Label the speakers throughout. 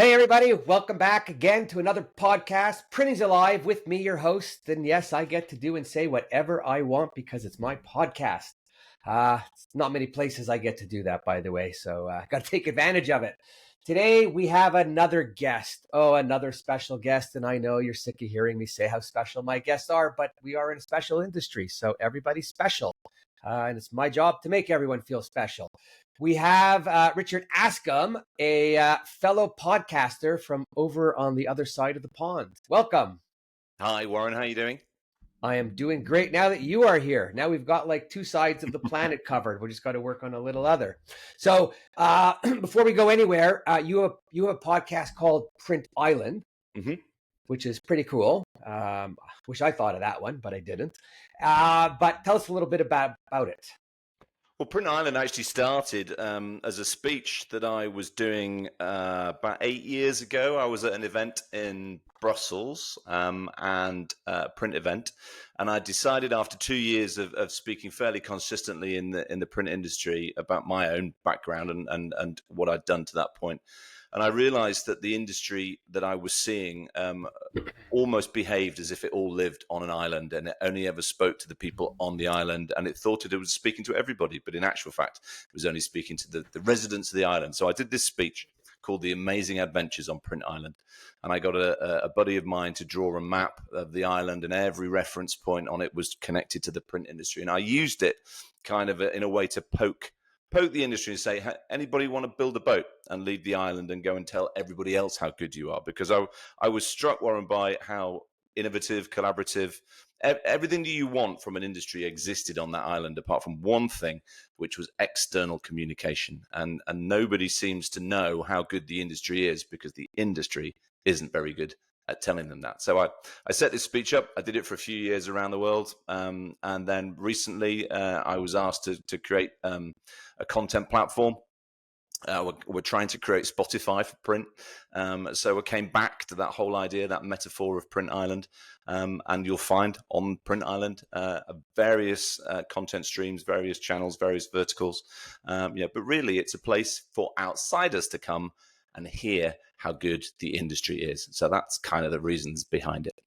Speaker 1: Hey, everybody, welcome back again to another podcast, Printing's Alive, with me, your host. And yes, I get to do and say whatever I want because it's my podcast. It's not many places I get to do that, by the way, so I got to take advantage of it. Today, we have another guest. Oh, another special guest. And I know you're sick of hearing me say how special my guests are, but we are in a special industry, so everybody's special. And it's my job to make everyone feel special. We have Richard Askam, a fellow podcaster from over on the other side of the pond. Welcome.
Speaker 2: Hi, Warren. How are you doing?
Speaker 1: I am doing great now that you are here. Now we've got like two sides of the planet covered. We just got to work on a little other. So before we go anywhere, you have a podcast called Print Island, which is pretty cool. Wish I thought of that one, but I didn't. But tell us a little bit about it.
Speaker 2: Well, Print Island actually started as a speech that I was doing about 8 years ago. I was at an event in Brussels and a print event, and I decided after 2 years of speaking fairly consistently in the print industry about my own background and what I'd done to that point. And I realized that the industry that I was seeing almost behaved as if it all lived on an island and it only ever spoke to the people on the island, and it thought it was speaking to everybody. But in actual fact, it was only speaking to the residents of the island. So I did this speech called The Amazing Adventures on Print Island. And I got a buddy of mine to draw a map of the island, and every reference point on it was connected to the print industry. And I used it kind of in a way to poke the industry and say, hey, anybody want to build a boat and leave the island and go and tell everybody else how good you are? Because I was struck, Warren, by how innovative, collaborative, everything that you want from an industry existed on that island, apart from one thing, which was external communication. And nobody seems to know how good the industry is because the industry isn't very good at telling them that. So I set this speech up. I did it for a few years around the world. And then recently I was asked to create a content platform. We're trying to create Spotify for print. So we came back to that whole idea, that metaphor of Print Island. And you'll find on Print Island various content streams, various channels, various verticals. But really, it's a place for outsiders to come and hear how good the industry is. So that's kind of the reasons behind it.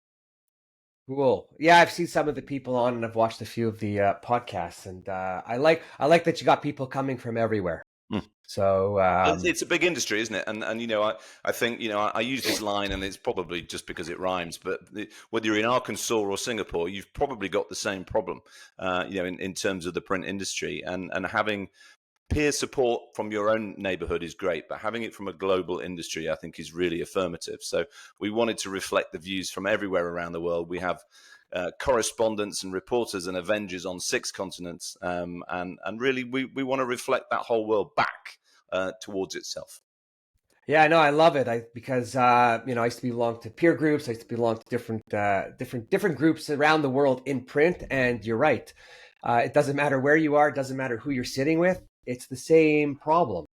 Speaker 1: Cool. Yeah, I've seen some of the people on, and I've watched a few of the podcasts, and I like that you got people coming from everywhere. So
Speaker 2: it's a big industry, isn't it? And I think I use this line, and it's probably just because it rhymes. But whether you're in Arkansas or Singapore, you've probably got the same problem. In terms of the print industry, and having peer support from your own neighborhood is great, but having it from a global industry, I think, is really affirmative. So we wanted to reflect the views from everywhere around the world. We have correspondents and reporters and Avengers on 6 continents, and really we want to reflect that whole world back towards itself.
Speaker 1: Yeah, I know. I love it. Because I used to belong to peer groups. I used to belong to different groups around the world in print. And you're right. It doesn't matter where you are. It doesn't matter who you're sitting with. It's the same problem,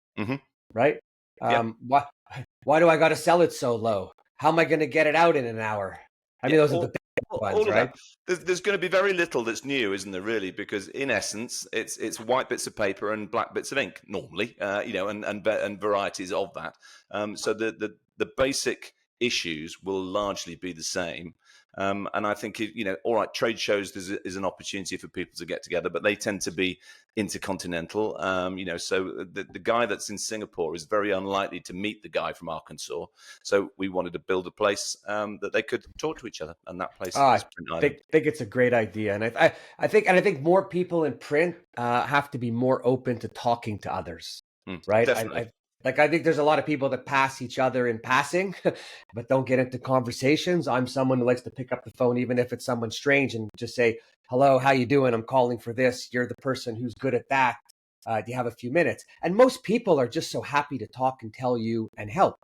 Speaker 1: right? Why do I got to sell it so low? How am I going to get it out in an hour? I mean, those are the big ones, right?
Speaker 2: There's going to be very little that's new, isn't there? Really, because in essence, it's white bits of paper and black bits of ink normally, and varieties of that. So the basic issues will largely be the same. And I think, all right, trade shows is an opportunity for people to get together, but they tend to be intercontinental. So the guy that's in Singapore is very unlikely to meet the guy from Arkansas. So we wanted to build a place that they could talk to each other, and that place is Print Island.
Speaker 1: I think it's a great idea, and I think more people in print have to be more open to talking to others, right?
Speaker 2: Definitely.
Speaker 1: I think there's a lot of people that pass each other in passing, but don't get into conversations. I'm someone who likes to pick up the phone, even if it's someone strange, and just say, hello, how you doing? I'm calling for this. You're the person who's good at that. Do you have a few minutes? And most people are just so happy to talk and tell you and help,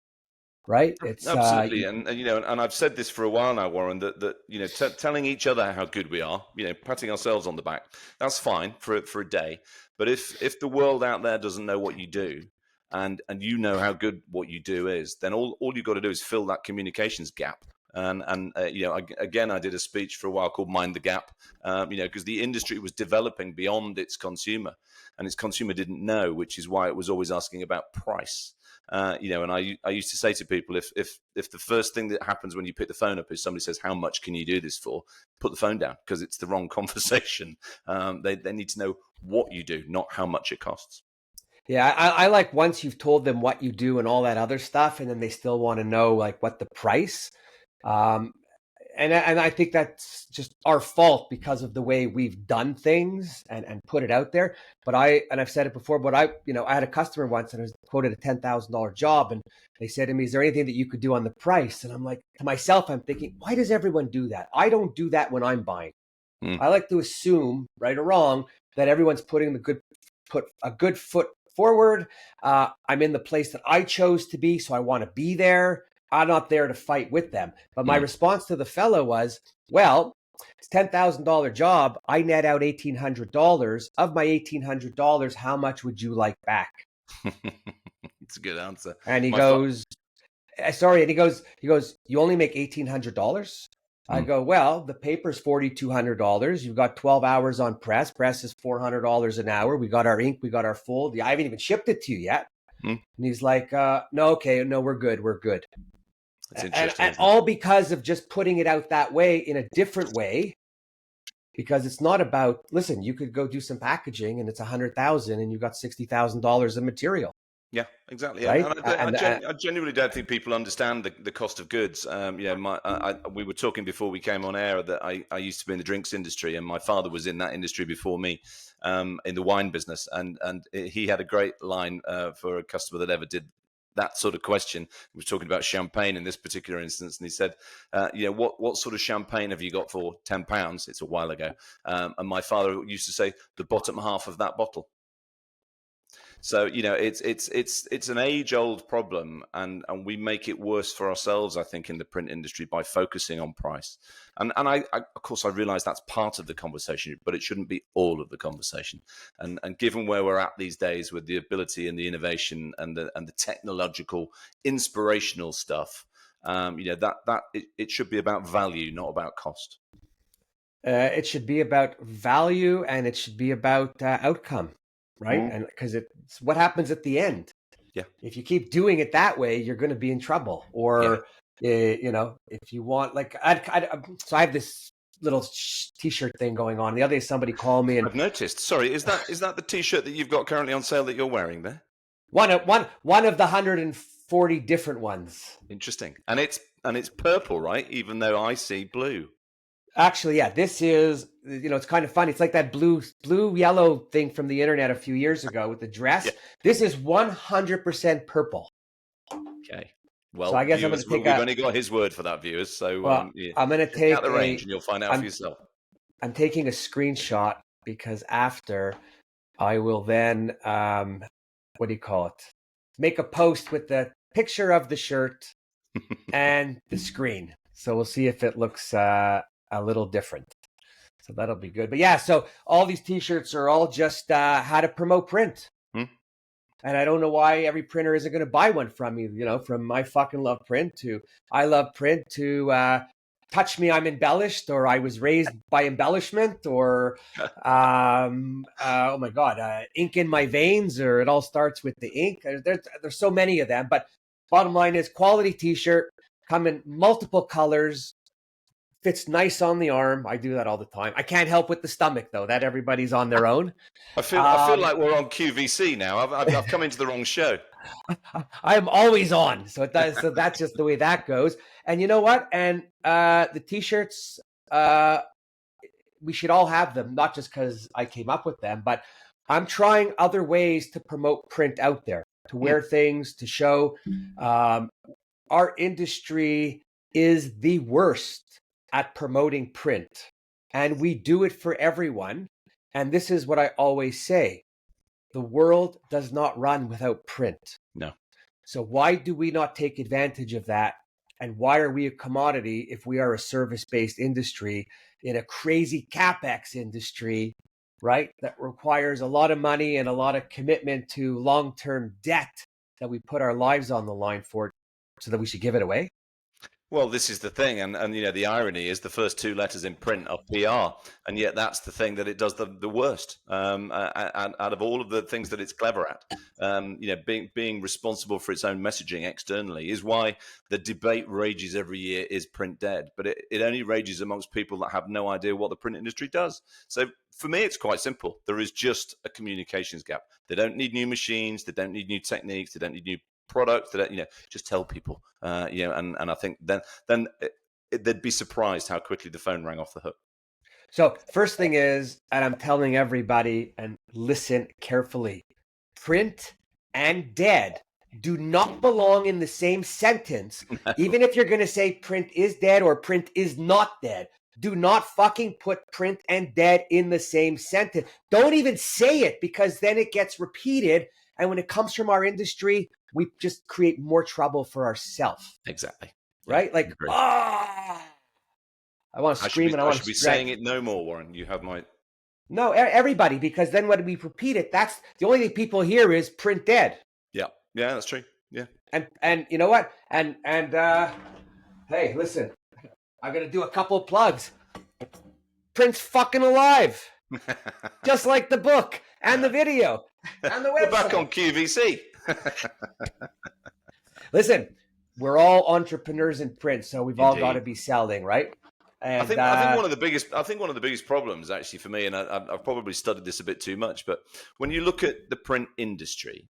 Speaker 1: right? It's
Speaker 2: absolutely. And I've said this for a while now, Warren, that telling each other how good we are, patting ourselves on the back, that's fine for a day. But if the world out there doesn't know what you do, and you know how good what you do is, then all you've got to do is fill that communications gap And again, I did a speech for a while called Mind the Gap, because the industry was developing beyond its consumer, and its consumer didn't know, which is why it was always asking about price. And I used to say to people, if the first thing that happens when you pick the phone up is somebody says, "How much can you do this for?" Put the phone down, because it's the wrong conversation. They need to know what you do, not how much it costs.
Speaker 1: Yeah, I like once you've told them what you do and all that other stuff, and then they still want to know like what the price. Um, and I think that's just our fault because of the way we've done things and put it out there. But I've said it before, but I had a customer once and I was quoted a $10,000 job, and they said to me, "Is there anything that you could do on the price?" And I'm like, to myself, I'm thinking, why does everyone do that? I don't do that when I'm buying. I like to assume, right or wrong, that everyone's put a good foot forward. I'm in the place that I chose to be, so I want to be there. I'm not there to fight with them. But my response to the fellow was, well, it's $10,000 job. I net out $1,800. Of my $1,800, how much would you like back?
Speaker 2: It's a good answer.
Speaker 1: And he goes, sorry. And he goes, you only make $1,800? I go, well, the paper's $4,200. You've got 12 hours on press. Press is $400 an hour. We got our ink. We got our fold. I haven't even shipped it to you yet. And he's like, no, okay, no, we're good. We're good.
Speaker 2: That's interesting.
Speaker 1: And all because of just putting it out that way in a different way, because it's not about, listen, you could go do some packaging and it's $100,000 and you've got $60,000 of material.
Speaker 2: Yeah, exactly.
Speaker 1: Right?
Speaker 2: And I genuinely don't think people understand the cost of goods. We were talking before we came on air that I used to be in the drinks industry, and my father was in that industry before me, in the wine business. And he had a great line for a customer that ever did that sort of question. He was talking about champagne in this particular instance, and he said, what sort of champagne have you got for £10? It's a while ago. And my father used to say, the bottom half of that bottle. So it's an age-old problem, and we make it worse for ourselves, I think, in the print industry by focusing on price. And I of course I realize that's part of the conversation, but it shouldn't be all of the conversation. And given where we're at these days with the ability and the innovation and the technological inspirational stuff, it should be about value, not about cost.
Speaker 1: It should be about value, and it should be about outcome. Right. And because it's what happens at the end.
Speaker 2: Yeah.
Speaker 1: If you keep doing it that way, you're going to be in trouble. Or, if you want, like, so I have this little T-shirt thing going on. The other day, somebody called me, and
Speaker 2: I've noticed. Sorry, is that the T-shirt that you've got currently on sale that you're wearing there?
Speaker 1: One of the 140 different ones.
Speaker 2: Interesting. And it's purple, right? Even though I see blue.
Speaker 1: Actually, yeah, this is, it's kind of funny. It's like that blue yellow thing from the internet a few years ago with the dress. Yeah. This is 100% purple.
Speaker 2: Okay. Well,
Speaker 1: so I guess viewers,
Speaker 2: we've only got his word for that, viewers. So
Speaker 1: I'm going to take
Speaker 2: out the range and you'll find out for yourself.
Speaker 1: I'm taking a screenshot because after I will then, what do you call it? Make a post with the picture of the shirt and the screen. So we'll see if it looks a little different. So that'll be good. But yeah, so all these T-shirts are all just how to promote print. And I don't know why every printer isn't going to buy one from me, from I fucking love print to I love print to touch me, I'm embellished, or I was raised by embellishment, or oh my God, ink in my veins, or it all starts with the ink. There's so many of them. But bottom line is quality T-shirt, come in multiple colors, fits nice on the arm. I do that all the time. I can't help with the stomach, though. That everybody's on their own.
Speaker 2: I feel like we're on QVC now. I've come into the wrong show.
Speaker 1: I am always on. So that's just the way that goes. And you know what? And the T-shirts, we should all have them, not just because I came up with them, but I'm trying other ways to promote print out there, to wear things, to show. Our industry is the worst at promoting print, and we do it for everyone. And this is what I always say: the world does not run without print.
Speaker 2: No.
Speaker 1: So why do we not take advantage of that? And why are we a commodity if we are a service-based industry in a crazy CapEx industry, right? That requires a lot of money and a lot of commitment to long-term debt that we put our lives on the line for, so that we should give it away?
Speaker 2: Well, this is the thing, and the irony is the first two letters in print are PR, and yet that's the thing that it does the worst. Out of all of the things that it's clever at, being responsible for its own messaging externally is why the debate rages every year: is print dead? But it only rages amongst people that have no idea what the print industry does. So for me, it's quite simple. There is just a communications gap. They don't need new machines. They don't need new techniques. They don't need new products that just tell people, and I think then they'd be surprised how quickly the phone rang off the hook.
Speaker 1: So first thing is, and I'm telling everybody, and listen carefully, print and dead do not belong in the same sentence. Even if you're going to say print is dead or print is not dead, do not fucking put print and dead in the same sentence. Don't even say it, because then it gets repeated. And when it comes from our industry, we just create more trouble for ourselves.
Speaker 2: Exactly.
Speaker 1: Right?
Speaker 2: Yeah,
Speaker 1: like, I want to scream and I want to
Speaker 2: be saying it no more, Warren. You have my...
Speaker 1: No, everybody, because then when we repeat it, that's the only thing people hear is print dead.
Speaker 2: Yeah, that's true. Yeah.
Speaker 1: And you know what? And hey, listen, I'm gonna do a couple of plugs. Print's fucking alive. Just like the book and the video and the website.
Speaker 2: We're back on QVC.
Speaker 1: Listen, we're all entrepreneurs in print, so we've all got to be selling, right? And
Speaker 2: I think one of the biggest problems, actually, for me, and I've probably studied this a bit too much, but when you look at the print industry,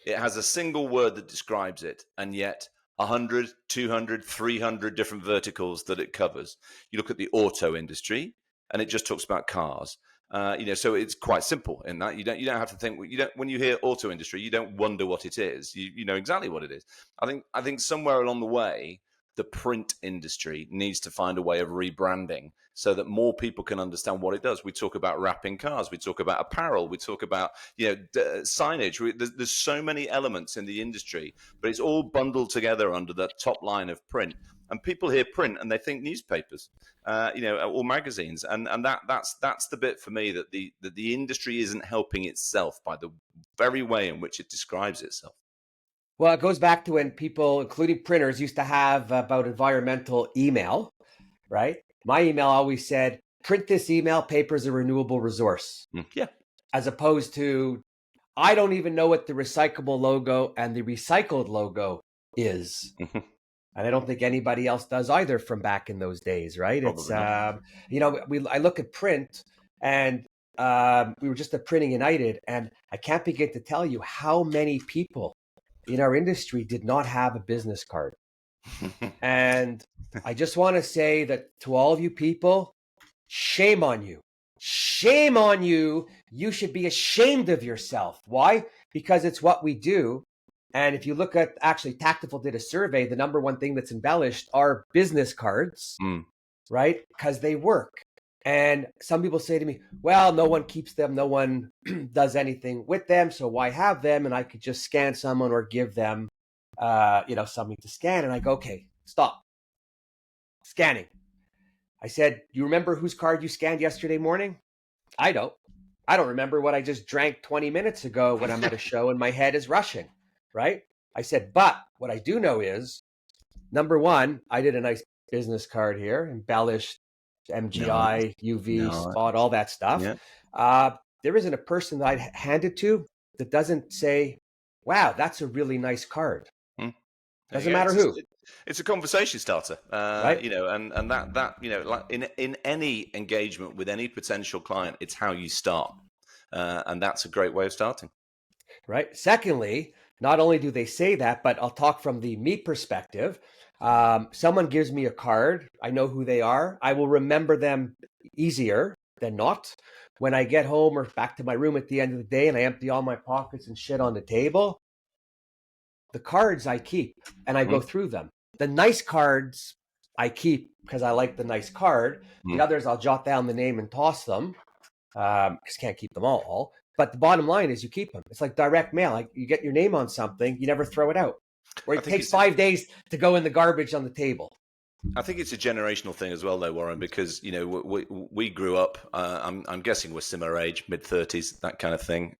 Speaker 2: it has a single word that describes it, and yet 100, 200, 300 different verticals that it covers. You look at the auto industry, and it just talks about cars. So it's quite simple in that you don't have to think. When you hear auto industry, you don't wonder what it is. You know exactly what it is. I think somewhere along the way, the print industry needs to find a way of rebranding so that more people can understand what it does. We talk about wrapping cars, we talk about apparel, we talk about signage. There's so many elements in the industry, but it's all bundled together under the top line of print. And people hear print and they think newspapers, or magazines, and that's the bit for me that the industry isn't helping itself by the very way in which it describes itself.
Speaker 1: Well, it goes back to when people, including printers, used to have about environmental email, right? My email always said, print this email, paper is a renewable resource.
Speaker 2: Yeah.
Speaker 1: As opposed to, I don't even know what the recyclable logo and the recycled logo is. And I don't think anybody else does either from back in those days, right?
Speaker 2: Probably
Speaker 1: It's,
Speaker 2: not.
Speaker 1: I look at print, and we were just at Printing United, and I can't begin to tell you how many people in our industry did not have a business card. And I just want to say that to all of you people, shame on you. Shame on you. You should be ashamed of yourself. Why? Because it's what we do. And if you look at, actually, Tactical did a survey, the number one thing that's embellished are business cards, right? Because they work. And some people say to me, well, no one keeps them. No one does anything with them. So why have them? And I could just scan someone or give them, something to scan. And I go, okay, stop scanning. I said, you remember whose card you scanned yesterday morning? I don't remember what I just drank 20 minutes ago when I'm at a show and my head is rushing, right? I said, but what I do know is, number one, I did a nice business card here, embellished, MGI, UV, spot, all that stuff. Yeah. There isn't a person that I'd hand it to that doesn't say, wow, that's a really nice card. Doesn't matter who.
Speaker 2: It's a conversation starter,
Speaker 1: right?
Speaker 2: And that like in any engagement with any potential client, it's how you start, and that's a great way of starting.
Speaker 1: Right. Secondly, not only do they say that, but I'll talk from the me perspective. Someone gives me a card, I know who they are. I will remember them easier than not. When I get home or back to my room at the end of the day and I empty all my pockets and shit on the table, the cards I keep and I go through them. The nice cards I keep because I like the nice card. The others, I'll jot down the name and toss them because can't keep them all. But the bottom line is you keep them. It's like direct mail. Like you get your name on something, you never throw it out. Or it takes 5 days to go in the garbage on the table.
Speaker 2: I think it's a generational thing as well, though, Warren, because we grew up. I'm guessing we're similar age, mid-30s, that kind of thing.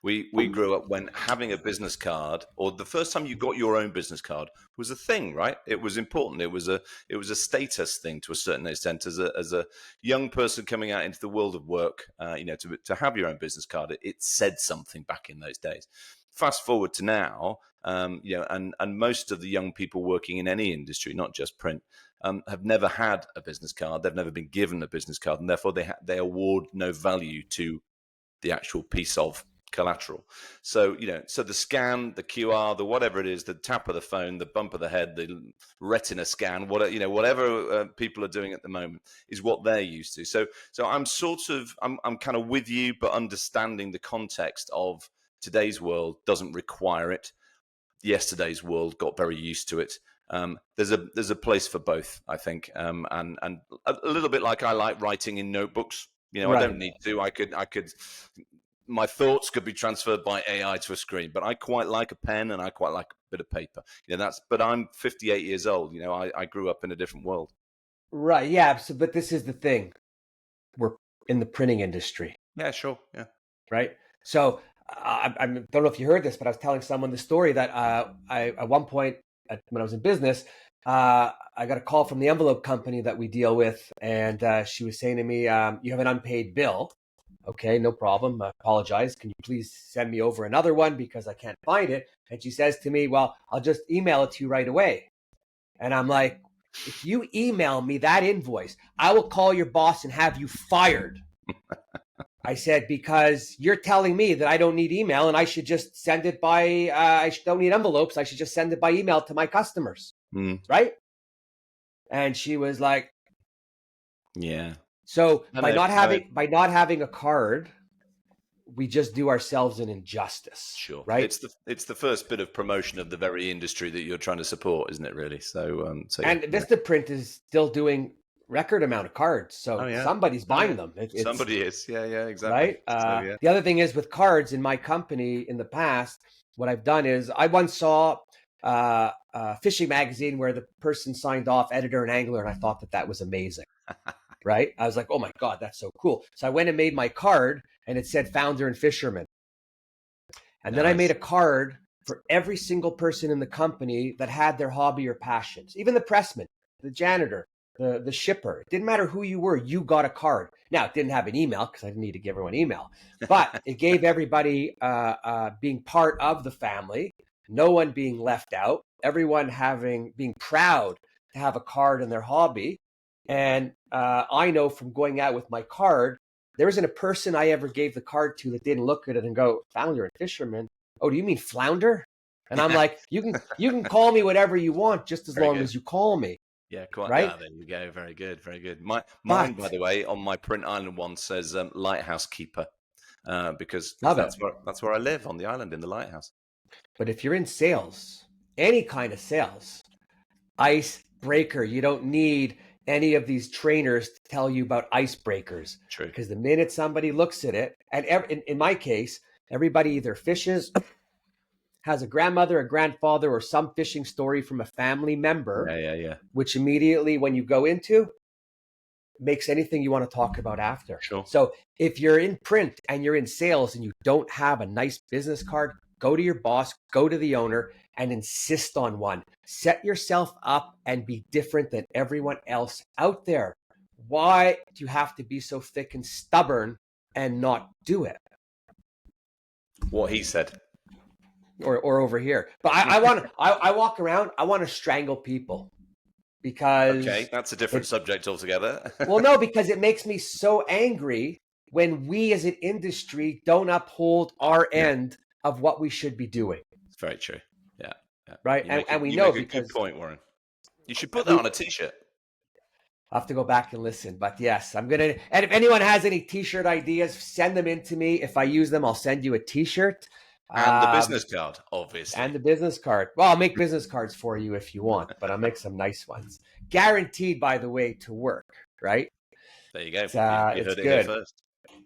Speaker 2: We grew up when having a business card, or the first time you got your own business card, was a thing, right? It was important. It was a status thing to a certain extent. As a young person coming out into the world of work, to have your own business card, it said something back in those days. Fast forward to now. And most of the young people working in any industry, not just print, have never had a business card. They've never been given a business card, and therefore they award no value to the actual piece of collateral. So so the scan, the QR, the whatever it is, the tap of the phone, the bump of the head, the retina scan, whatever people are doing at the moment is what they're used to. So I'm I'm kind of with you, but understanding the context of today's world doesn't require it. Yesterday's world got very used to it. There's a place for both, I think, and a little bit like I like writing in notebooks. I don't need to. I could. My thoughts could be transferred by AI to a screen, but I quite like a pen and I quite like a bit of paper. But I'm 58 years old. I grew up in a different world.
Speaker 1: Right. Yeah. So, but this is the thing. We're in the printing industry.
Speaker 2: Yeah, sure. Yeah.
Speaker 1: Right. So I don't know if you heard this, but I was telling someone the story that I at one point when I was in business, I got a call from the envelope company that we deal with, and she was saying to me, "You have an unpaid bill." Okay, no problem. I apologize. Can you please send me over another one because I can't find it? And she says to me, "Well, I'll just email it to you right away." And I'm like, "If you email me that invoice, I will call your boss and have you fired." I said, because you're telling me that I don't need email and I should just send it by, don't need envelopes. I should just send it by email to my customers. Right. And she was like,
Speaker 2: yeah.
Speaker 1: So by not having a card, we just do ourselves an injustice.
Speaker 2: Sure.
Speaker 1: Right.
Speaker 2: It's the first bit of promotion of the very industry that you're trying to support, isn't it, really? So
Speaker 1: and Vistaprint is still doing record amount of cards. So somebody's buying them.
Speaker 2: Somebody is. Yeah, exactly.
Speaker 1: Right. The other thing is with cards in my company in the past, what I've done is I once saw a fishing magazine where the person signed off editor and angler, and I thought that was amazing. Right. I was like, oh my God, that's so cool. So I went and made my card and it said founder and fisherman. And then I made a card for every single person in the company that had their hobby or passions, even the pressman, the janitor, the shipper. It didn't matter who you were, you got a card. Now, it didn't have an email because I didn't need to give everyone email, but it gave everybody being part of the family, no one being left out, everyone being proud to have a card in their hobby. And I know from going out with my card, there isn't a person I ever gave the card to that didn't look at it and go, founder and fisherman. Oh, do you mean flounder? And I'm like, you can call me whatever you want, just as long as you call me.
Speaker 2: Yeah, quite
Speaker 1: right.
Speaker 2: There you go. Very good, very good. Mine, by the way, on my print island one says lighthouse keeper, because that's where I live, on the island in the lighthouse.
Speaker 1: But if you're in sales, any kind of sales, icebreaker, you don't need any of these trainers to tell you about icebreakers.
Speaker 2: True.
Speaker 1: Because the minute somebody looks at it, and in my case, everybody either fishes, has a grandmother, a grandfather, or some fishing story from a family member.
Speaker 2: Yeah.
Speaker 1: Which immediately, when you go into, makes anything you want to talk about after.
Speaker 2: Sure.
Speaker 1: So if you're in print and you're in sales and you don't have a nice business card, go to your boss, go to the owner, and insist on one. Set yourself up and be different than everyone else out there. Why do you have to be so thick and stubborn and not do it?
Speaker 2: What he said.
Speaker 1: Or over here. But I walk around, I want to strangle people. Because
Speaker 2: okay, that's a different subject altogether.
Speaker 1: Well, no, because it makes me so angry when we as an industry don't uphold our end of what we should be doing.
Speaker 2: It's very true. Yeah.
Speaker 1: Right. And we know because.
Speaker 2: Good point, Warren. You should put that on a t-shirt.
Speaker 1: I'll have to go back and listen. But yes, I'm going to. And if anyone has any t-shirt ideas, send them in to me. If I use them, I'll send you a t-shirt.
Speaker 2: And the business card, obviously.
Speaker 1: And the business card. Well, I'll make business cards for you if you want, but I'll make some nice ones. Guaranteed, by the way, to work, right?
Speaker 2: There you go.
Speaker 1: You heard it here first.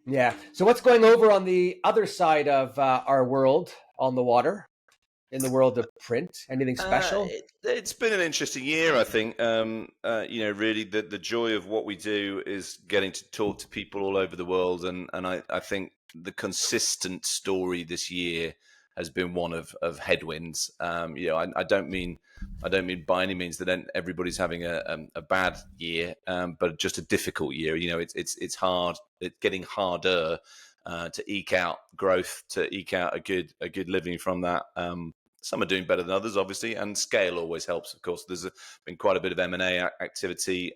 Speaker 1: Yeah. So what's going over on the other side of our world on the water? in the world of print? Anything special?
Speaker 2: It's been an interesting year, I think. Really, the joy of what we do is getting to talk to people all over the world, and I think the consistent story this year has been one of headwinds. I don't mean by any means that everybody's having a bad year, but just a difficult year. It's hard. It's getting harder to eke out growth, to eke out a good living from that. Some are doing better than others, obviously, and scale always helps. Of course, there's been quite a bit of M&A activity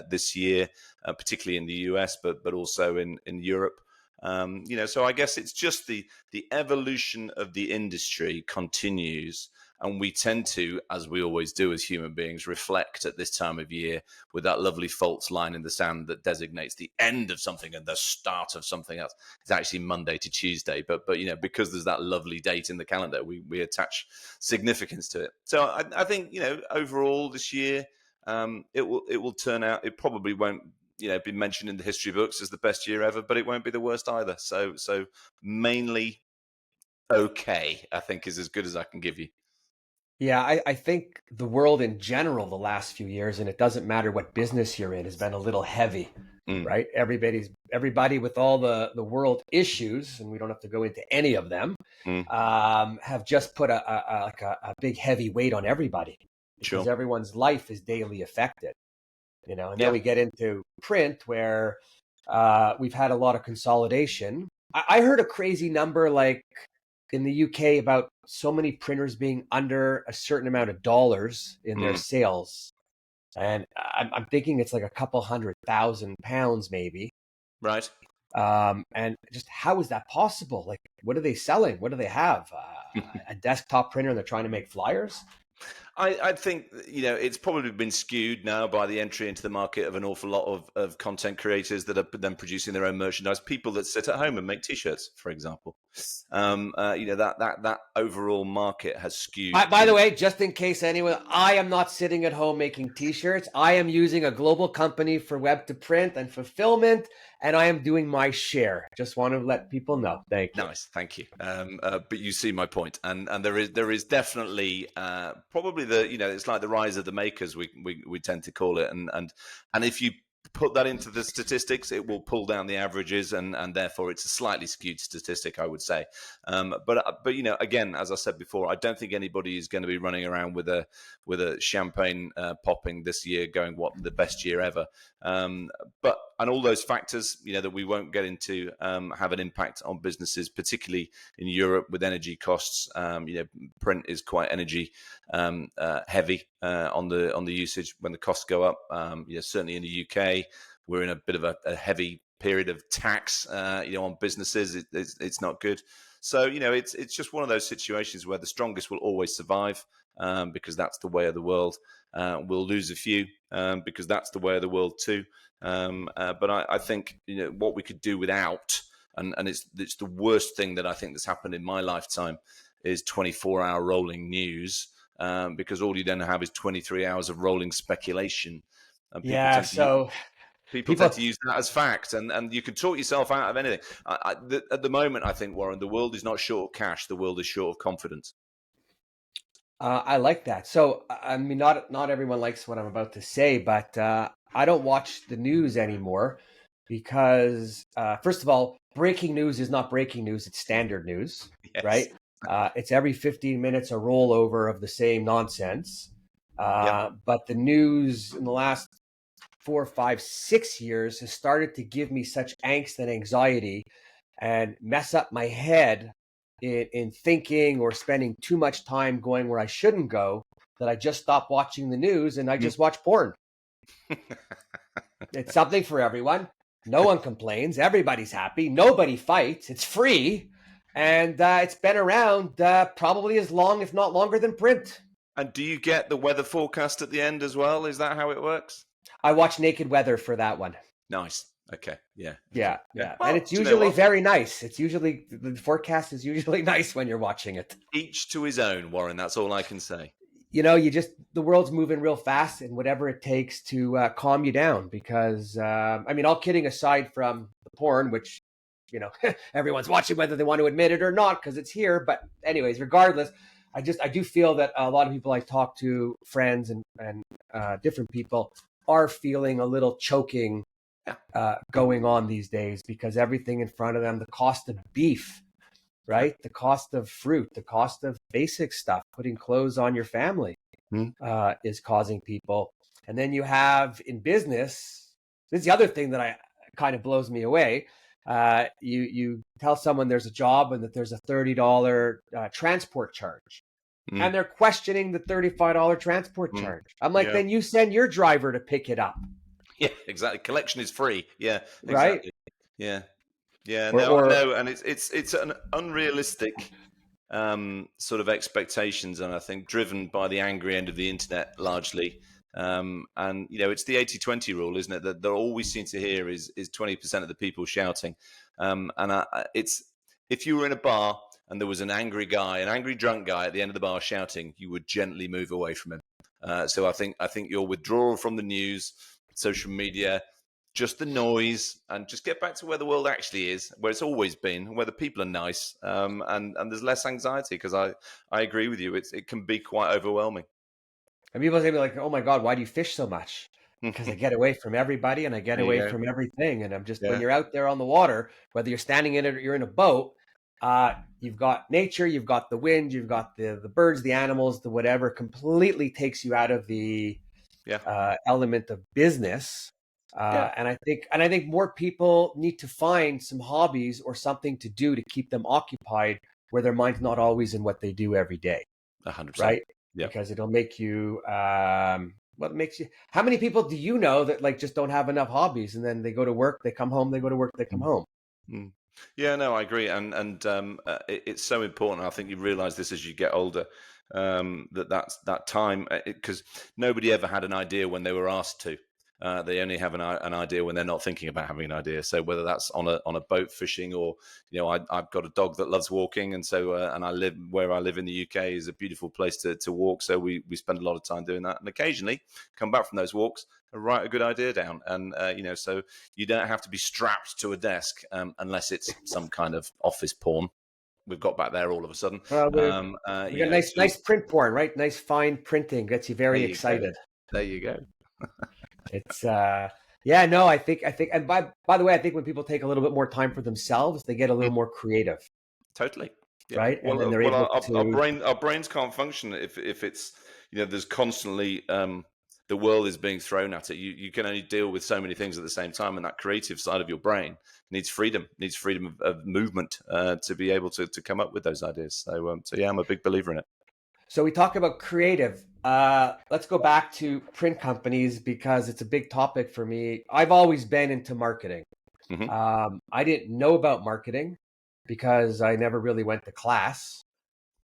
Speaker 2: this year, particularly in the US, but also in Europe. So I guess it's just the evolution of the industry continues, and we tend to, as we always do as human beings, reflect at this time of year with that lovely false line in the sand that designates the end of something and the start of something else. It's actually Monday to Tuesday, but because there's that lovely date in the calendar, we attach significance to it. So I think overall this year, it will turn out. It probably won't be mentioned in the history books as the best year ever, but it won't be the worst either. So mainly okay, I think, is as good as I can give you.
Speaker 1: Yeah, I think the world in general the last few years, and it doesn't matter what business you're in, has been a little heavy,
Speaker 2: Mm,
Speaker 1: right? Everybody with all the world issues, and we don't have to go into any of them,
Speaker 2: mm,
Speaker 1: have just put a big heavy weight on everybody because
Speaker 2: sure.
Speaker 1: everyone's life is daily affected, and then
Speaker 2: Yeah.
Speaker 1: we get into print where we've had a lot of consolidation. I heard a crazy number like in the UK about so many printers being under a certain amount of dollars in their
Speaker 2: Mm,
Speaker 1: sales. And I'm thinking it's like a couple £100,000 maybe.
Speaker 2: right.
Speaker 1: And just how is that possible? Like, what are they selling? What do they have? A desktop printer and they're trying to make flyers?
Speaker 2: I think it's probably been skewed now by the entry into the market of an awful lot of content creators that are then producing their own merchandise. People that sit at home and make T-shirts, for example. That overall market has skewed
Speaker 1: By the
Speaker 2: to.
Speaker 1: way, just in case anyone, I am not sitting at home making T-shirts. I am using a global company for web to print and fulfillment, and I am doing my share. Just want to let people know. Thank you.
Speaker 2: Nice, thank you. But you see my point, and there is definitely probably it's like the rise of the makers we tend to call it, and if you put that into the statistics, it will pull down the averages, and therefore it's a slightly skewed statistic, I would say. But again, as I said before, I don't think anybody is going to be running around with a champagne popping this year, going what the best year ever. And all those factors, that we won't get into, have an impact on businesses, particularly in Europe with energy costs. Print is quite energy heavy on the usage when the costs go up. Certainly in the UK, we're in a bit of a heavy period of tax, on businesses. It's not good. So it's just one of those situations where the strongest will always survive, because that's the way of the world. We'll lose a few, because that's the way of the world too. But I think what we could do without, and it's the worst thing that I think that's happened in my lifetime, is 24-hour rolling news, because all you then have is 23 hours of rolling speculation, and
Speaker 1: Yeah, so
Speaker 2: people tend
Speaker 1: people,
Speaker 2: to use that as fact, and you can talk yourself out of anything. At the moment, I think, Warren, the world is not short of cash; the world is short of confidence.
Speaker 1: I like that. So, I mean, not everyone likes what I'm about to say, but I don't watch the news anymore because, first of all, breaking news is not breaking news; it's standard news,
Speaker 2: Yes.
Speaker 1: right? It's every 15 minutes a rollover of the same nonsense.
Speaker 2: Yep.
Speaker 1: But the news in the last 4, 5, 6 years has started to give me such angst and anxiety and mess up my head in thinking or spending too much time going where I shouldn't go that I just stop watching the news and I just watch porn. It's something for everyone. No one complains. Everybody's happy. Nobody fights. It's free. And it's been around probably as long, if not longer, than print.
Speaker 2: And do you get the weather forecast at the end as well? Is that how it works?
Speaker 1: I watch Naked Weather for that one.
Speaker 2: Nice. Okay. Yeah. Okay.
Speaker 1: Yeah,
Speaker 2: Yeah.
Speaker 1: yeah. And
Speaker 2: Well,
Speaker 1: it's
Speaker 2: do you know
Speaker 1: usually
Speaker 2: what?
Speaker 1: very nice. It's usually, the forecast is usually nice when you're watching it.
Speaker 2: Each to his own, Warren. That's all I can say.
Speaker 1: The world's moving real fast and whatever it takes to calm you down because, I mean, all kidding aside from the porn, which everyone's watching whether they want to admit it or not because it's here. But anyways, regardless, I do feel that a lot of people I talk to, friends and different people, are feeling a little choking going on these days because everything in front of them, the cost of beef, right? The cost of fruit, the cost of basic stuff, putting clothes on your family is causing people. And then you have in business, this is the other thing that kind of blows me away. You tell someone there's a job and that there's a $30 transport charge. And they're questioning the $35 transport charge. I'm like, then you send your driver to pick it up.
Speaker 2: Yeah, exactly. Collection is free. Yeah,
Speaker 1: exactly.
Speaker 2: Right. Yeah. No, I know, and it's an unrealistic sort of expectations, and I think driven by the angry end of the internet largely. And it's the 80-20 rule, isn't it? That all we seem to hear is 20% of the people shouting. And it's if you were in a bar and there was an angry drunk guy at the end of the bar shouting, you would gently move away from him. So I think your withdrawal from the news, social media, just the noise, and just get back to where the world actually is, where it's always been, where the people are nice, and there's less anxiety. Because I agree with you, it can be quite overwhelming.
Speaker 1: And people say like, "Oh my God, why do you fish so much?" Because I get away from everybody and I get away from everything. And I'm just when you're out there on the water, whether you're standing in it or you're in a boat, you've got nature, you've got the wind, you've got the birds, the animals, the whatever, completely takes you out of the element of business. And I think more people need to find some hobbies or something to do to keep them occupied where their mind's not always in what they do every day.
Speaker 2: 100%.
Speaker 1: Right? Because it'll make you what makes you how many people do you know that like just don't have enough hobbies and then they go to work, they come home, they go to work, they come home?
Speaker 2: Yeah, no, I agree, and it's so important. I think you realize this as you get older, that's that time, because nobody ever had an idea when they were asked to. They only have an idea when they're not thinking about having an idea. So whether that's on a boat fishing, or I've got a dog that loves walking, and so and I live in the UK is a beautiful place to walk. So we spend a lot of time doing that, and occasionally come back from those walks and write a good idea down. And so you don't have to be strapped to a desk unless it's some kind of office porn. We've got back there all of a sudden.
Speaker 1: We got nice print porn, right? Nice fine printing gets you very excited.
Speaker 2: There you go.
Speaker 1: It's I think and by the way, I think when people take a little bit more time for themselves, they get a little more creative.
Speaker 2: Totally. Yeah.
Speaker 1: Right. And then they're able to...
Speaker 2: our brains can't function if it's there's constantly the world is being thrown at it. You can only deal with so many things at the same time, and that creative side of your brain needs freedom of movement to be able to come up with those ideas. So yeah, I'm a big believer in it.
Speaker 1: So we talk about creative. Let's go back to print companies because it's a big topic for me. I've always been into marketing. I didn't know about marketing because I never really went to class.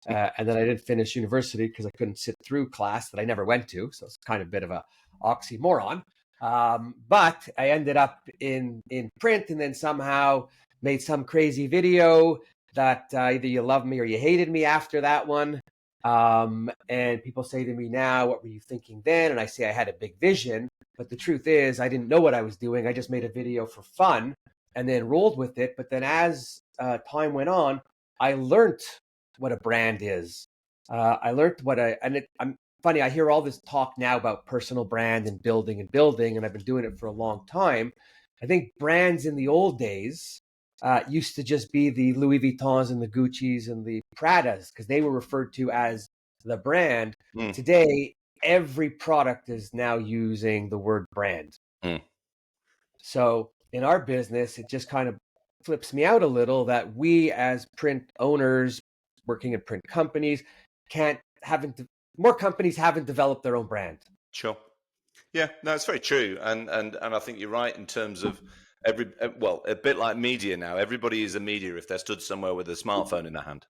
Speaker 1: And then I didn't finish university because I couldn't sit through class that I never went to. So it's kind of a bit of a oxymoron. But I ended up in print and then somehow made some crazy video that either you loved me or you hated me after that one. And people say to me now, what were you thinking then? And I say I had a big vision, but the truth is I didn't know what I was doing. I just made a video for fun and then rolled with it. But then as time went on, I learned what a brand is. I learned I'm funny. I hear all this talk now about personal brand and building, and I've been doing it for a long time. I think brands in the old days used to just be the Louis Vuittons and the Gucci's and the Pradas because they were referred to as the brand. Today, every product is now using the word brand. So in our business, it just kind of flips me out a little that we as print owners working in print companies more companies haven't developed their own brand.
Speaker 2: Sure. Yeah, no, it's very true. And I think you're right in terms of a bit like media now. Everybody is a media if they're stood somewhere with a smartphone in their hand,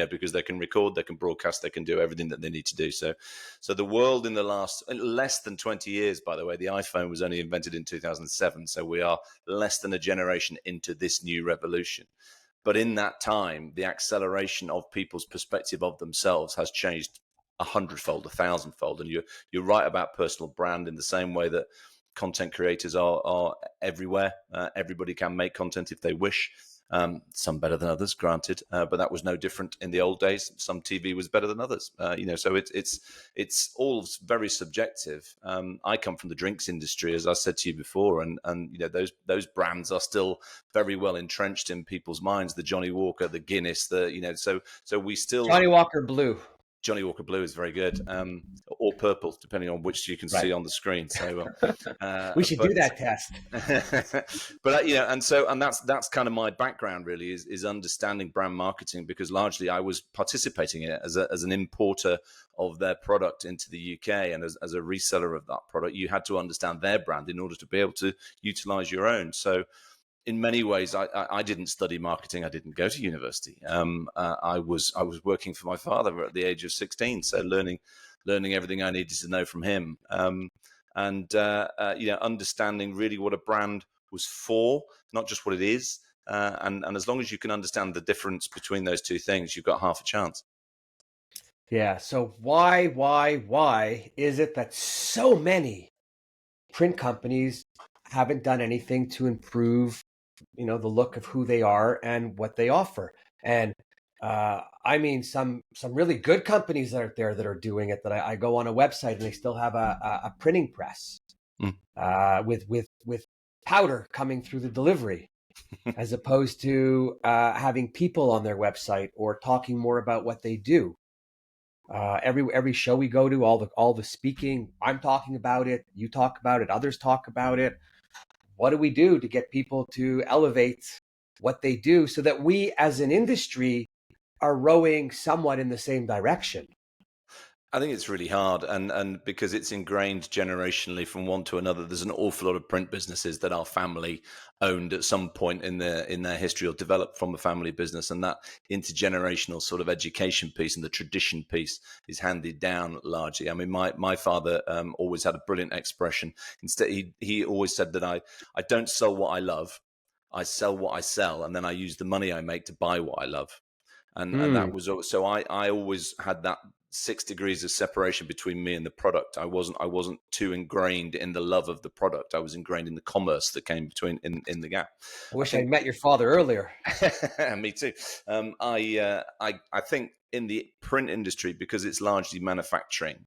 Speaker 2: because they can record, they can broadcast, they can do everything that they need to do. So the world in the last less than 20 years, by the way, the iPhone was only invented in 2007. So we are less than a generation into this new revolution. But in that time, the acceleration of people's perspective of themselves has changed 100-fold, 1,000-fold. And you're right about personal brand in the same way that content creators are everywhere. Everybody can make content if they wish. Some better than others, granted, but that was no different in the old days. Some TV was better than others, so it's all very subjective. I come from the drinks industry, as I said to you before, and those brands are still very well entrenched in people's minds. The Johnny Walker, the Guinness, so we still.
Speaker 1: Johnny Walker Blue.
Speaker 2: Johnny Walker Blue is very good, or purple, depending on which you can see on the screen. So
Speaker 1: we should do that test.
Speaker 2: But and that's kind of my background really is understanding brand marketing, because largely I was participating in it as an importer of their product into the UK, and as a reseller of that product, you had to understand their brand in order to be able to utilize your own. So in many ways, I didn't study marketing. I didn't go to university. I was working for my father at the age of 16, so learning everything I needed to know from him, and understanding really what a brand was for, not just what it is. And as long as you can understand the difference between those two things, you've got half a chance.
Speaker 1: Yeah. So why is it that so many print companies haven't done anything to improve the look of who they are and what they offer? And I mean, some really good companies that are there that are doing it, that I go on a website and they still have a printing press with powder coming through the delivery, as opposed to having people on their website or talking more about what they do. Every show we go to, all the speaking, I'm talking about it, you talk about it, others talk about it. What do we do to get people to elevate what they do so that we as an industry are rowing somewhat in the same direction?
Speaker 2: I think it's really hard, and because it's ingrained generationally from one to another. There's an awful lot of print businesses that are family owned at some point in their history, or developed from a family business, and that intergenerational sort of education piece and the tradition piece is handed down largely. I mean, my father always had a brilliant expression. Instead, he always said that I don't sell what I love, I sell what I sell, and then I use the money I make to buy what I love. And that was so I always had that 6 degrees of separation between me and the product. I wasn't too ingrained in the love of the product. I was ingrained in the commerce that came between in the gap.
Speaker 1: I wish I'd met your father earlier.
Speaker 2: Me too. I think in the print industry, because it's largely manufacturing,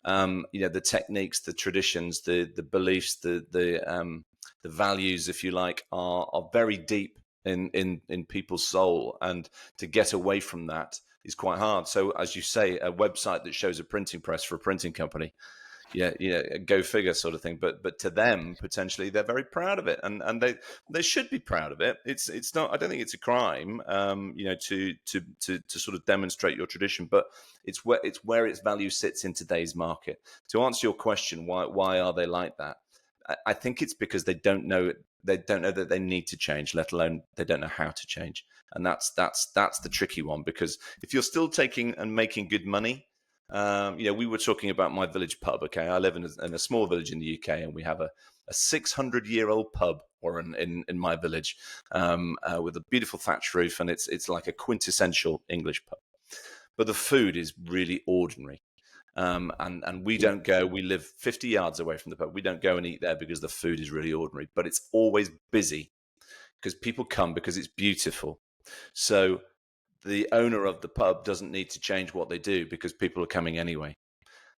Speaker 2: the techniques, the traditions, the beliefs, the values, if you like, are very deep in people's soul, and to get away from that is quite hard. So, as you say, a website that shows a printing press for a printing company, go figure sort of thing. But to them, potentially, they're very proud of it, and they should be proud of it. It's not. I don't think it's a crime, to sort of demonstrate your tradition, but it's where its value sits in today's market. To answer your question, why are they like that? I think it's because they don't know that they need to change, let alone they don't know how to change. And that's the tricky one, because if you're still taking and making good money, we were talking about my village pub. Okay, I live in a small village in the UK, and we have a 600-year-old pub, or in my village, with a beautiful thatch roof, and it's like a quintessential English pub. But the food is really ordinary. And we don't go, we live 50 yards away from the pub. We don't go and eat there because the food is really ordinary, but it's always busy because people come because it's beautiful. So the owner of the pub doesn't need to change what they do because people are coming anyway.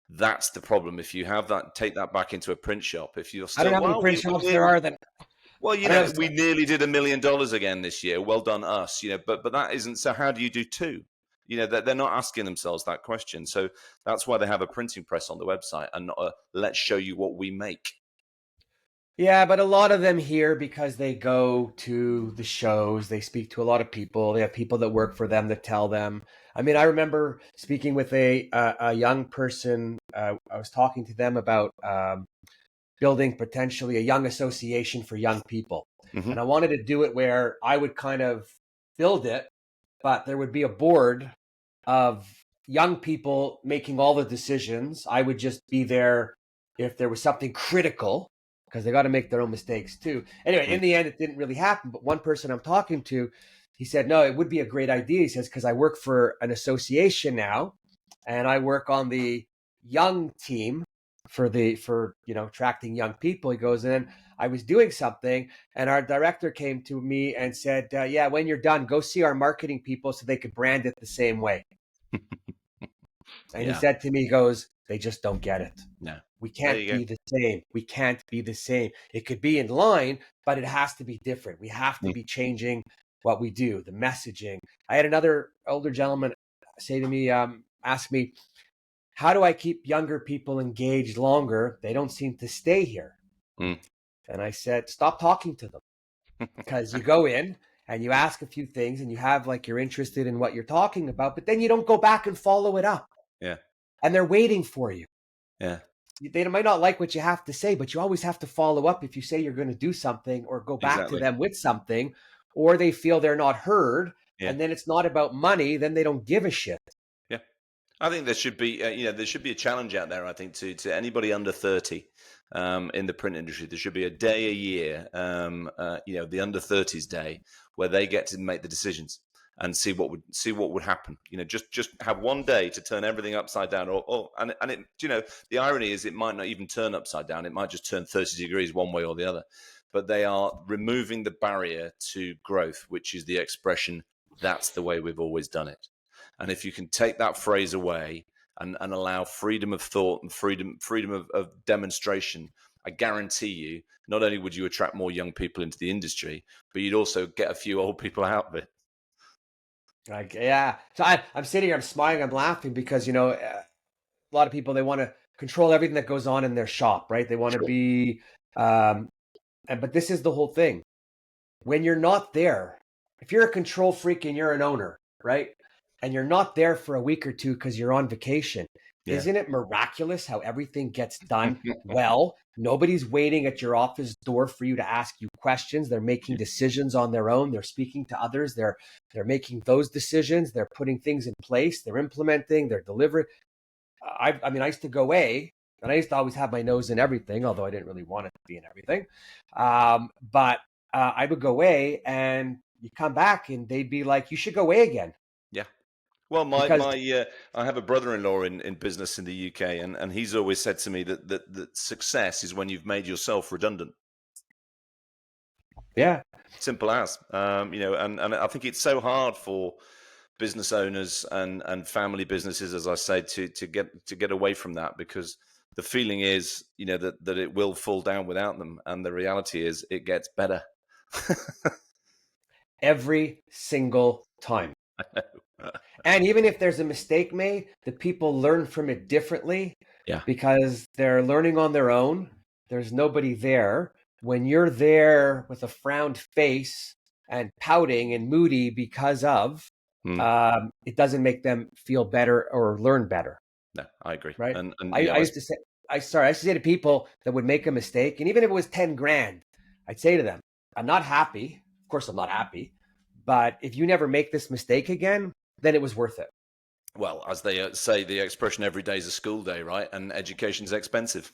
Speaker 2: That's the problem. If you have that, take that back into a print shop. If you're still,
Speaker 1: I don't know how many print shops there are then.
Speaker 2: Well, we nearly did $1 million again this year. Well done us, but that isn't. So how do you do two? They're not asking themselves that question. So that's why they have a printing press on the website and not let's show you what we make.
Speaker 1: Yeah, but a lot of them here, because they go to the shows, they speak to a lot of people. They have people that work for them that tell them. I mean, I remember speaking with a young person. I was talking to them about building potentially a young association for young people. Mm-hmm. And I wanted to do it where I would kind of build it, but there would be a board of young people making all the decisions. I would just be there if there was something critical, because they got to make their own mistakes too. Anyway, in the end, it didn't really happen. But one person I'm talking to, he said, no, it would be a great idea. He says, because I work for an association now, and I work on the young team. for attracting young people. He goes, and then I was doing something, and our director came to me and said, yeah, when you're done, go see our marketing people so they could brand it the same way. And he
Speaker 2: Yeah.
Speaker 1: said to me, he goes, they just don't get it.
Speaker 2: No.
Speaker 1: We
Speaker 2: There
Speaker 1: can't
Speaker 2: you go.
Speaker 1: be the same. We can't be the same. It could be in line, but it has to be different. We have to
Speaker 2: Mm.
Speaker 1: be changing what we do, the messaging. I had another older gentleman say to me, ask me, how do I keep younger people engaged longer? They don't seem to stay here.
Speaker 2: Mm.
Speaker 1: And I said, stop talking to them, because you go in and you ask a few things and you have like you're interested in what you're talking about, but then you don't go back and follow it up.
Speaker 2: Yeah.
Speaker 1: And they're waiting for you.
Speaker 2: Yeah.
Speaker 1: They might not like what you have to say, but you always have to follow up if you say you're going to do something or go back to
Speaker 2: Exactly.
Speaker 1: them with something, or they feel they're not heard.
Speaker 2: Yeah.
Speaker 1: And then it's not about money. Then they don't give a shit.
Speaker 2: Yeah. I think there should be, there should be a challenge out there. I think to anybody under 30 in the print industry, there should be a day a year, the under 30s day, where they get to make the decisions and see what would happen. Just have one day to turn everything upside down, and the irony is it might not even turn upside down. It might just turn 30 degrees one way or the other. But they are removing the barrier to growth, which is the expression, that's the way we've always done it. And if you can take that phrase away and allow freedom of thought and freedom of demonstration, I guarantee you, not only would you attract more young people into the industry, but you'd also get a few old people out of it.
Speaker 1: Like, yeah. So I'm sitting here, I'm smiling, I'm laughing because, a lot of people, they want to control everything that goes on in their shop, right? They want to be, but this is the whole thing. When you're not there, if you're a control freak and you're an owner, right? And you're not there for a week or two because you're on vacation,
Speaker 2: Yeah.
Speaker 1: Isn't it miraculous how everything gets done well? Nobody's waiting at your office door for you to ask you questions. They're making decisions on their own. They're speaking to others. They're making those decisions. They're putting things in place. They're implementing. They're delivering. I used to go away, and I used to always have my nose in everything, although I didn't really want it to be in everything. But I would go away, and you come back, and they'd be like, "You should go away again."
Speaker 2: Yeah. Well,
Speaker 1: Because
Speaker 2: I have a brother-in-law in business in the UK, and he's always said to me that success is when you've made yourself redundant.
Speaker 1: yeah,
Speaker 2: Simple as, and I think it's so hard for business owners and family businesses, as I say, to get away from that, because the feeling is, that it will fall down without them, and the reality is it gets better.
Speaker 1: every single time. And even if there's a mistake made, the people learn from it differently
Speaker 2: Yeah.
Speaker 1: because they're learning on their own. There's nobody there. When you're there with a frowned face and pouting and moody because of, it doesn't make them feel better or learn better.
Speaker 2: No, I agree.
Speaker 1: Right.
Speaker 2: And
Speaker 1: I used to say, I used to say to people that would make a mistake, and even if it was 10 grand, I'd say to them, I'm not happy. Of course, I'm not happy. But if you never make this mistake again, then it was worth it.
Speaker 2: Well, as they say, the expression "every day is a school day," right? And education's expensive.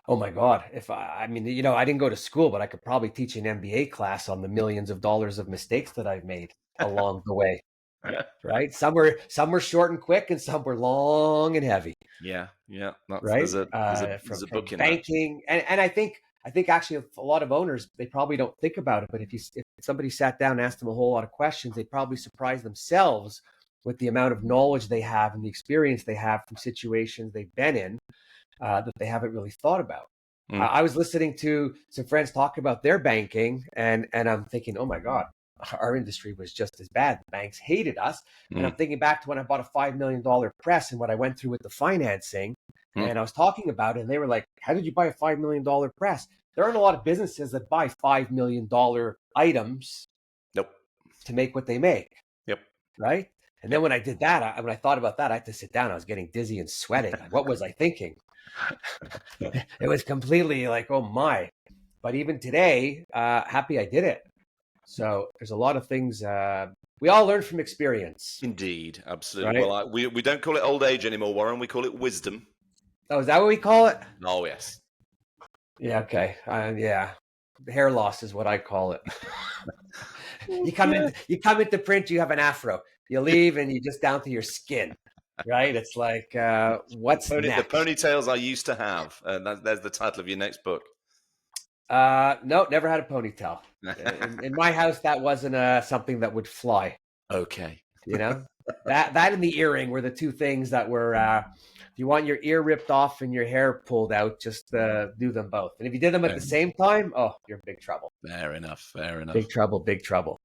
Speaker 1: Oh my God. I didn't go to school, but I could probably teach an MBA class on the millions of dollars of mistakes that I've made along the way. Right? Some were short and quick, and some were long and heavy.
Speaker 2: Yeah.
Speaker 1: Right?
Speaker 2: There's a
Speaker 1: From
Speaker 2: book in
Speaker 1: banking, and I think actually a lot of owners, they probably don't think about it, but if somebody sat down and asked them a whole lot of questions, they'd probably surprise themselves with the amount of knowledge they have and the experience they have from situations they've been in that they haven't really thought about. I was listening to some friends talk about their banking, and I'm thinking, oh my God, our industry was just as bad. The banks hated us. And I'm thinking back to when I bought a $5 million press and what I went through with the financing. And I was talking about it, and they were like, how did you buy a $5 million press? There aren't a lot of businesses that buy $5 million items
Speaker 2: Nope.
Speaker 1: to make what they make.
Speaker 2: Yep.
Speaker 1: Right? And then when I did that, when I thought about that, I had to sit down. I was getting dizzy and sweating. Like, what was I thinking? It was completely like, oh my. But even today, happy I did it. So there's a lot of things we all learn from experience.
Speaker 2: Indeed, absolutely.
Speaker 1: Right?
Speaker 2: Well, we don't call it old age anymore, Warren. We call it wisdom.
Speaker 1: Oh, is that what we call it?
Speaker 2: Oh, yes.
Speaker 1: Yeah. Okay. Yeah. Hair loss is what I call it. You come into print, you have an afro. You leave, and you're just down to your skin. right? It's like, what's
Speaker 2: The
Speaker 1: next?
Speaker 2: ponytails I used to have. There's the title of your next book.
Speaker 1: No, never had a ponytail. In my house, that wasn't something that would fly.
Speaker 2: Okay.
Speaker 1: You know, that and the earring were the two things that were. If you want your ear ripped off and your hair pulled out, just do them both. And if you did them at
Speaker 2: Fair
Speaker 1: the
Speaker 2: enough.
Speaker 1: same time, oh, you're in big trouble.
Speaker 2: Fair enough. Fair
Speaker 1: Big
Speaker 2: enough.
Speaker 1: trouble. Big trouble.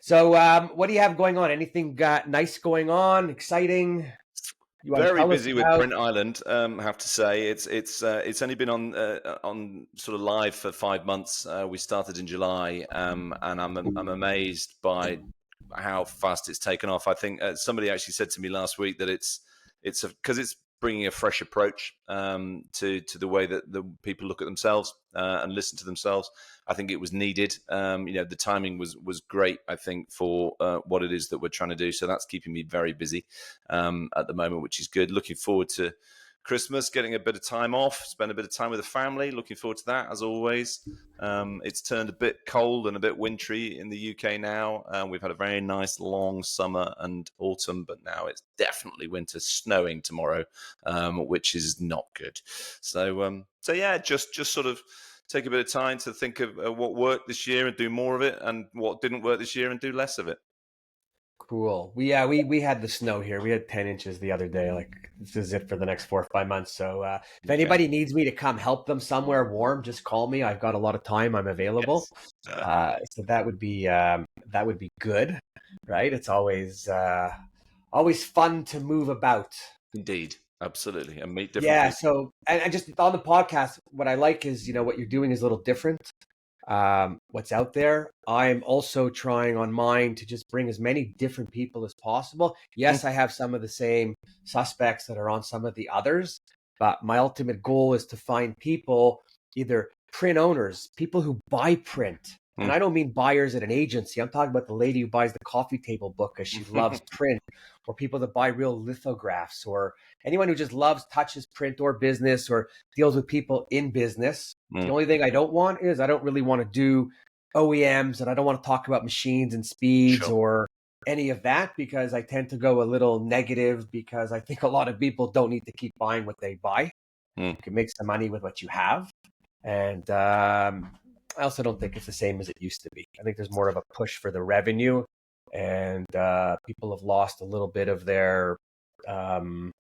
Speaker 1: So, what do you have going on? Anything nice going on? Exciting? You want to
Speaker 2: Very
Speaker 1: tell us
Speaker 2: busy with
Speaker 1: about?
Speaker 2: Print Island. I have to say, it's only been on sort of live for 5 months. We started in July, and I'm amazed by how fast it's taken off. I think somebody actually said to me last week that it's because it's bringing a fresh approach to the way that the people look at themselves and listen to themselves. I think it was needed. The timing was great, I think, for what it is that we're trying to do. So that's keeping me very busy at the moment, which is good. Looking forward to Christmas, getting a bit of time off, spend a bit of time with the family. Looking forward to that, as always. It's turned a bit cold and a bit wintry in the UK now. We've had a very nice long summer and autumn, but now it's definitely winter, snowing tomorrow, which is not good. So yeah, just sort of take a bit of time to think of what worked this year and do more of it, and what didn't work this year and do less of it.
Speaker 1: Cool. We had the snow here. We had 10 inches the other day. Like this is it for the next 4 or 5 months. So if
Speaker 2: Okay.
Speaker 1: anybody needs me to come help them somewhere warm, just call me. I've got a lot of time. I'm available.
Speaker 2: Yes.
Speaker 1: So that would be good, right? It's always fun to move about.
Speaker 2: Indeed. Absolutely. And meet different
Speaker 1: Yeah.
Speaker 2: people.
Speaker 1: So and just on the podcast, what I like is what you're doing is a little different. What's out there. I'm also trying on mine to just bring as many different people as possible.
Speaker 2: Mm,
Speaker 1: Yes, I have some of the same suspects that are on some of the others, but my ultimate goal is to find people, either print owners, people who buy print. And I
Speaker 2: mm.
Speaker 1: don't mean buyers at an agency. I'm talking about the lady who buys the coffee table book because she loves print, or people that buy real lithographs, or anyone who just loves, touches print or business, or deals with people in business. The
Speaker 2: Mm.
Speaker 1: only thing I don't want is I don't really want to do OEMs, and I don't want to talk about machines and speeds
Speaker 2: Sure.
Speaker 1: or any of that, because I tend to go a little negative, because I think a lot of people don't need to keep buying what they buy.
Speaker 2: Mm.
Speaker 1: You can make some money with what you have. And I also don't think it's the same as it used to be. I think there's more of a push for the revenue, and people have lost a little bit of their um,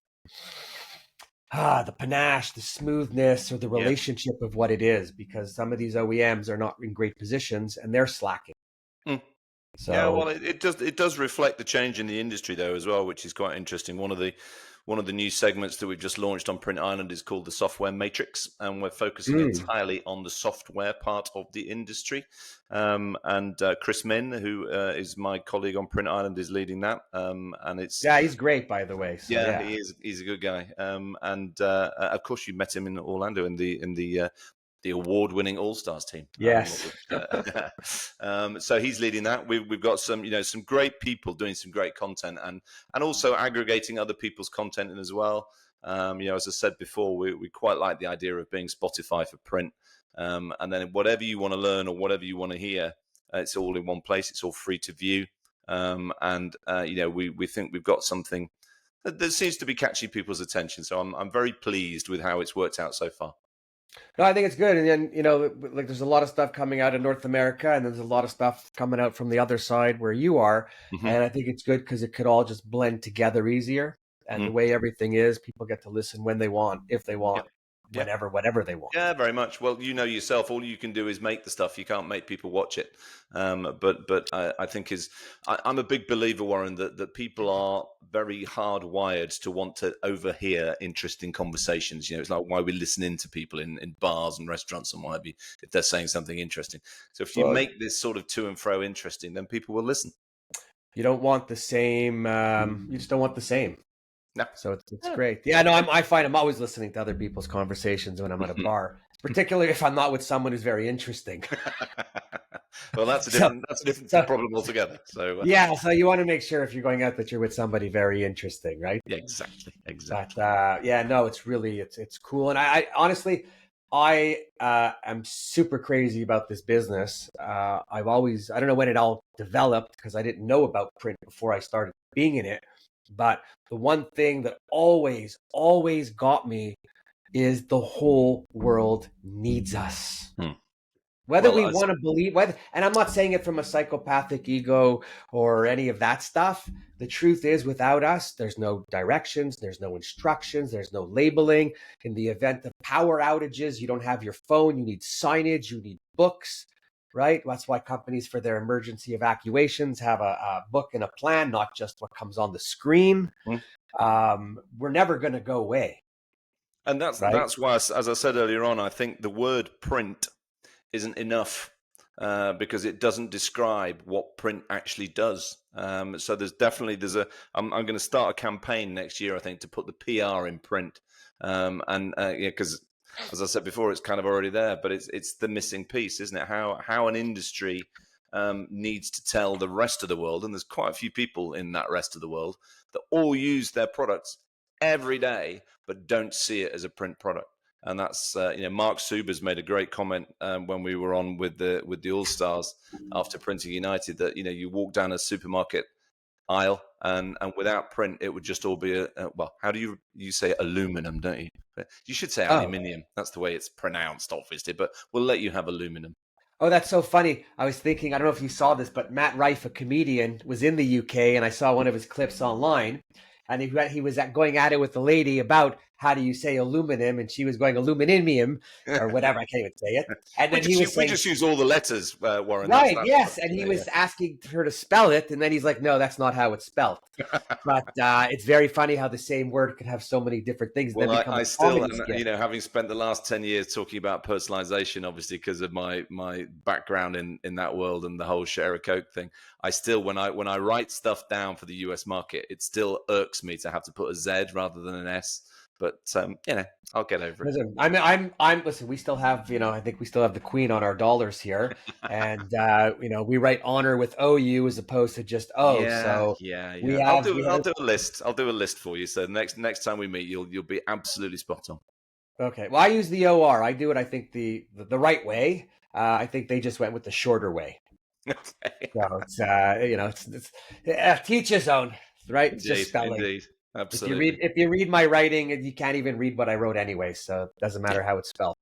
Speaker 1: the panache, the smoothness, or the
Speaker 2: Yeah.
Speaker 1: relationship of what it is, because some of these OEMs are not in great positions and they're slacking.
Speaker 2: Mm. Yeah,
Speaker 1: So,
Speaker 2: well, it does reflect the change in the industry though as well, which is quite interesting. One of the new segments that we've just launched on Print Island is called the Software Matrix, and we're focusing entirely on the software part of the industry. And Chris Min, who is my colleague on Print Island, is leading that. And it's
Speaker 1: yeah, he's great, by the way. So,
Speaker 2: yeah,
Speaker 1: yeah.
Speaker 2: he is. He's a good guy. And of course, you met him in Orlando in the award-winning All Stars team.
Speaker 1: Yes.
Speaker 2: So he's leading that. We've got some great people doing some great content, and also aggregating other people's content in as well. As I said before, we quite like the idea of being Spotify for print, and then whatever you want to learn or whatever you want to hear, it's all in one place. It's all free to view, and we think we've got something that seems to be catching people's attention. So I'm very pleased with how it's worked out so far.
Speaker 1: No, I think it's good. And then, like there's a lot of stuff coming out of North America, and there's a lot of stuff coming out from the other side where you are.
Speaker 2: Hmm.
Speaker 1: And I think it's good because it could all just blend together easier. And the
Speaker 2: Mm.
Speaker 1: way everything is, people get to listen when they want, if they
Speaker 2: Yeah.
Speaker 1: want,
Speaker 2: Yeah.
Speaker 1: whatever they want.
Speaker 2: Yeah, very much. Well, you know yourself, all you can do is make the stuff. You can't make people watch it. But I think I'm a big believer, Warren, that people are very hardwired to want to overhear interesting conversations. It's like why we listen in to people in bars and restaurants and what have you, if they're saying something interesting. So if you
Speaker 1: Well,
Speaker 2: make this sort of to and fro interesting, then people will listen.
Speaker 1: you don't want the same. You just don't want the same.
Speaker 2: No.
Speaker 1: So it's
Speaker 2: Yeah.
Speaker 1: great. Yeah, no, I find I'm always listening to other people's conversations when I'm at a bar, particularly if I'm not with someone who's very interesting.
Speaker 2: Well, that's a
Speaker 1: So,
Speaker 2: different
Speaker 1: so
Speaker 2: problem altogether. So
Speaker 1: yeah, so you want to make sure if you're going out that you're with somebody very interesting, right?
Speaker 2: yeah, exactly,
Speaker 1: But
Speaker 2: exactly.
Speaker 1: yeah, no, it's cool, and I honestly, I am super crazy about this business. I don't know when it all developed, because I didn't know about print before I started being in it. But the one thing that always got me is the whole world needs us.
Speaker 2: Hmm.
Speaker 1: Whether
Speaker 2: Well,
Speaker 1: we want to believe, and I'm not saying it from a psychopathic ego or any of that stuff. The truth is, without us, there's no directions, there's no instructions, there's no labeling. In the event of power outages, you don't have your phone, you need signage, you need books, right? That's why companies, for their emergency evacuations, have a book and a plan, not just what comes on the screen. We're never going to go away,
Speaker 2: and
Speaker 1: right?
Speaker 2: that's why, as I said earlier on, I think the word print isn't enough because it doesn't describe what print actually does. So I'm going to start a campaign next year, I think, to put the PR in print, because as I said before, it's kind of already there, but it's the missing piece, isn't it? How an industry needs to tell the rest of the world, and there's quite a few people in that rest of the world that all use their products every day, but don't see it as a print product. And that's Mark Suber's made a great comment when we were on with the All Stars after Printing United that you walk down a supermarket aisle and without print it would just all be well, how do you say aluminum, don't you? You should say
Speaker 1: Oh,
Speaker 2: aluminium. That's the way it's pronounced, obviously, but we'll let you have aluminum.
Speaker 1: Oh, that's so funny. I was thinking, I don't know if you saw this, but Matt Rife, a comedian, was in the UK, and I saw one of his clips online, and he was going at it with the lady about how do you say aluminum, and she was going aluminum or whatever. I can't even say it. And then he was
Speaker 2: We
Speaker 1: saying,
Speaker 2: just use all the letters, Warren.
Speaker 1: right,
Speaker 2: That's
Speaker 1: yes, and he was asking her to spell it, and then he's like, no, that's not how it's spelled. But it's very funny how the same word could have so many different things.
Speaker 2: Well,
Speaker 1: And then become
Speaker 2: I
Speaker 1: a
Speaker 2: still,
Speaker 1: comedy skit.
Speaker 2: having spent the last 10 years talking about personalization, obviously because of my background in that world and the whole share a Coke thing, I still, when I write stuff down for the US market, it still irks me to have to put a Z rather than an S. But I'll get over it.
Speaker 1: Listen, listen, we still have, I think we still have the Queen on our dollars here. And, we write honor with OU as opposed to just O. So
Speaker 2: Yeah.
Speaker 1: we
Speaker 2: I'll
Speaker 1: have,
Speaker 2: do a list. I'll do a list for you. So next time we meet, you'll be absolutely spot on.
Speaker 1: okay. Well, I use the OR. I do it, I think, the right way. I think they just went with the shorter way.
Speaker 2: Okay.
Speaker 1: So it's teach his own, right? It's just spelling.
Speaker 2: Indeed. Absolutely.
Speaker 1: If you read my writing, you can't even read what I wrote anyway. So it doesn't matter how it's spelled.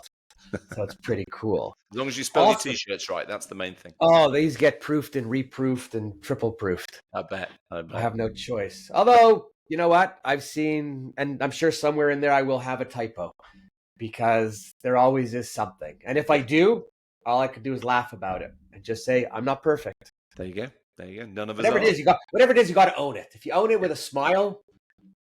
Speaker 1: So it's pretty cool.
Speaker 2: As long as you spell your T-shirts right, that's the main thing.
Speaker 1: Oh, these get proofed and reproofed and triple proofed.
Speaker 2: I bet.
Speaker 1: I have no choice. Although, you know what? I've seen, and I'm sure somewhere in there I will have a typo because there always is something. And if I do, all I could do is laugh about it and just say, I'm not perfect.
Speaker 2: There you go. None of us
Speaker 1: Whatever
Speaker 2: are.
Speaker 1: it is, you got to own it. If you own it with a smile,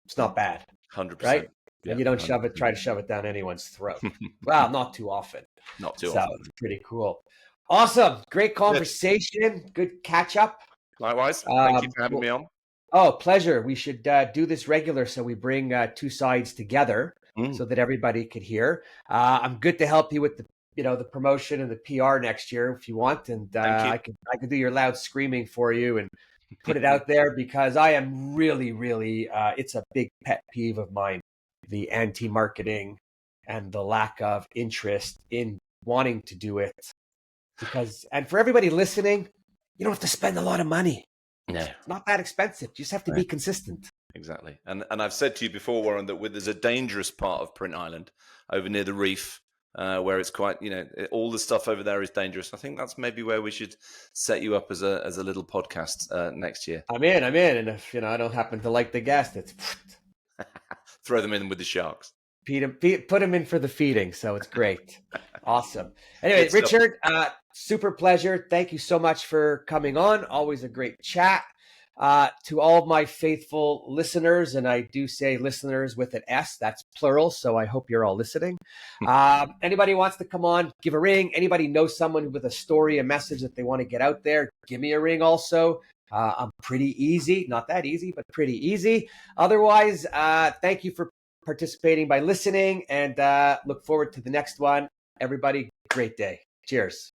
Speaker 1: it's not bad.
Speaker 2: 100%.
Speaker 1: Right?
Speaker 2: Yeah,
Speaker 1: and you don't
Speaker 2: 100%.
Speaker 1: try to shove it down anyone's throat. Well, not too often.
Speaker 2: Not too often.
Speaker 1: It's pretty cool. Awesome. Great conversation. Good catch up.
Speaker 2: Likewise. Thank you for having me on.
Speaker 1: Oh, pleasure. We should do this regular so we bring two sides together so that everybody could hear. I'm good to help you with the promotion and the PR next year if you want. And I could do your loud screaming for you and put it out there because I am really, really, it's a big pet peeve of mine, the anti-marketing and the lack of interest in wanting to do it. And for everybody listening, you don't have to spend a lot of money.
Speaker 2: No.
Speaker 1: It's not that expensive. You just have to be consistent.
Speaker 2: Exactly. And I've said to you before, Warren, that there's a dangerous part of Print Island over near the reef where it's quite, all the stuff over there is dangerous. I think that's maybe where we should set you up as a little podcast next year.
Speaker 1: I'm in. And if, I don't happen to like the guest, it's
Speaker 2: throw them in with the sharks.
Speaker 1: Put them in for the feeding. So it's great. Awesome. Anyway, Richard, super pleasure. Thank you so much for coming on. Always a great chat. To all of my faithful listeners, and I do say listeners with an S, that's plural, so I hope you're all listening. Anybody wants to come on, give a ring. Anybody knows someone with a story, a message that they want to get out there, give me a ring also. I'm pretty easy, not that easy, but pretty easy. Otherwise, thank you for participating by listening, and look forward to the next one. Everybody, great day. Cheers.